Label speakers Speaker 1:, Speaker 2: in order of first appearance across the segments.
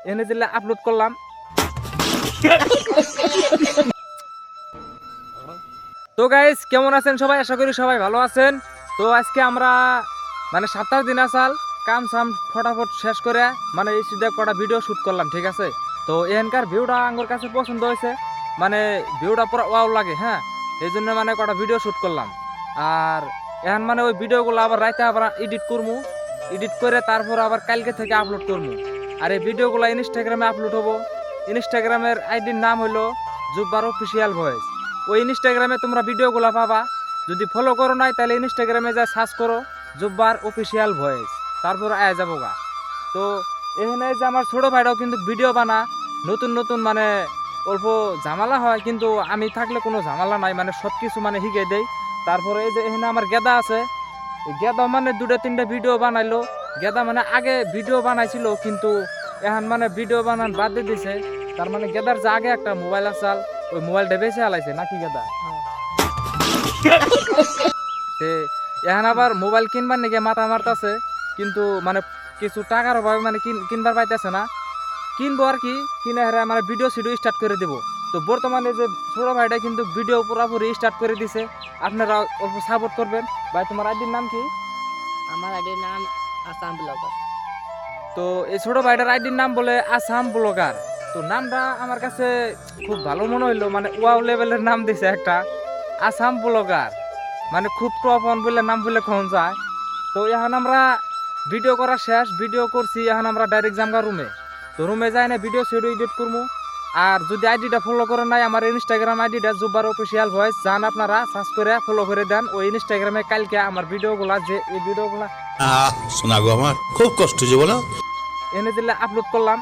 Speaker 1: এনে দিলে আপলোড করলাম। তো গাইস কেমন আছেন সবাই? আশা করি সবাই ভালো আছেন। তো আজকে আমরা মানে 7 দিন আসাল কাম সাম ফটাফট শেষ করে মানে এই সিধা কটা ভিডিও শুট করলাম, ঠিক আছে? তো এখানকার ভিউটা আমার কাছে পছন্দ হয়েছে, মানে ভিউটা পুরো ওয়াও লাগে, হ্যাঁ। এই জন্য মানে কটা ভিডিও শুট করলাম। আর এখন মানে ওই ভিডিওগুলো আবার রাইতে আবার এডিট করবো, এডিট করে তারপর আবার কালকে থেকে আপলোড করবো। আর এই ভিডিওগুলো ইনস্টাগ্রামে আপলোড হবো। ইনস্টাগ্রামের আইডির নাম হলো জুব্বার অফিসিয়াল ভয়েস। ওই ইনস্টাগ্রামে তোমরা ভিডিওগুলো পাবা। যদি ফলো করো নাই তাহলে ইনস্টাগ্রামে যা সার্চ করো জুব্বার অফিসিয়াল ভয়েস, তারপর আয়া যাবো গা। তো এখানে যে আমার ছোট ভাইটাও কিন্তু ভিডিও বানা, নতুন নতুন মানে অল্প ঝামেলা হয়, কিন্তু আমি থাকলে কোনো ঝামেলা নাই, মানে সব কিছু মানে শিখে দেই। তারপরে এই যে এখানে আমার গেদা আছে, এই গেদা মানে 2-3টা ভিডিও বানাইলো। গেদা মানে আগে ভিডিও বানাইছিল, কিন্তু এখন মানে ভিডিও বানান বাদ দিয়ে দিছে। তার মানে গেদার যে আগে একটা মোবাইল আসাল, ওই মোবাইলটা বেঁচে হালাইছে নাকি গেদা। তে এখন আবার মোবাইল কিনবার নাকি মাথা মারতাছে, কিন্তু মানে কিছু টাকার অভাবে মানে কিনবার পাইতেছে না। কিনবো আর কি, কিনে হেরে মানে ভিডিও সিডিও স্টার্ট করে দেবো। তো বর্তমানে যে ছোট ভাইটা কিন্তু ভিডিও পুরোপুরি স্টার্ট করে দিছে, আপনারা অল্প সাপোর্ট করবেন। ভাই তোমার আইডির নাম কি?
Speaker 2: আমার আইডির নাম আসাম ব্লগার।
Speaker 1: তো এই ছোট ভাইটার আইডির নাম বলে আসাম ব্লগার। তো নামটা আমার কাছে খুব ভালো মনে হইলো, মানে ওয়াও লেভেলের নাম দিছে একটা, আসাম ব্লগার, মানে খুব টপ অন বলে নাম বলে কখন যায়। তো এখন আমরা ভিডিও করা শেষ, ভিডিও করছি, এখন আমরা ডাইরেক্ট যামগা রুমে। তো রুমে যাই না ভিডিও সিডিও এডিট করবো। আর যদি আইডিটা ফলো করেন নাই, আমার ইনস্টাগ্রাম আইডিটা জুব্বার অফিসিয়াল ভয়েস, যান আপনারা সার্চ করে ফলো করে দেন। ওই ইনস্টাগ্রামে কালকে আমার ভিডিওগুলা যে এই ভিডিওগুলা
Speaker 3: শোনা গো আমার খুব কষ্ট যে বলো,
Speaker 1: এনে দিলে আপলোড করলাম।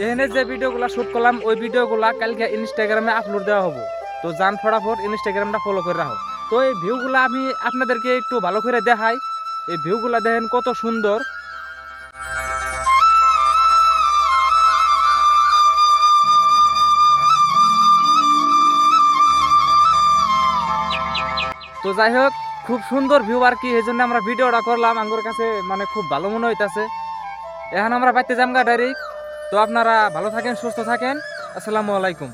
Speaker 1: এখানে যে ভিডিওগুলা শুট করলাম ওই ভিডিওগুলা কালকে ইনস্টাগ্রামে আপলোড দেওয়া হবো। তো যান ফটাফট ইনস্টাগ্রামটা ফলো করে রাখো। তো এই ভিউগুলা আমি আপনাদেরকে একটু ভালো করে দেখাই। এই ভিউগুলা দেখেন কত সুন্দর। তো যাই হোক, খুব সুন্দর ভিউ আর কি, এই জন্য আমরা ভিডিওটা করলাম। আমার কাছে মানে খুব ভালো মনে হইতাছে। এখন আমরা বাইতে যামগা ডাইরেক্ট। তো আপনারা ভালো থাকেন, সুস্থ থাকেন। আসসালামু আলাইকুম।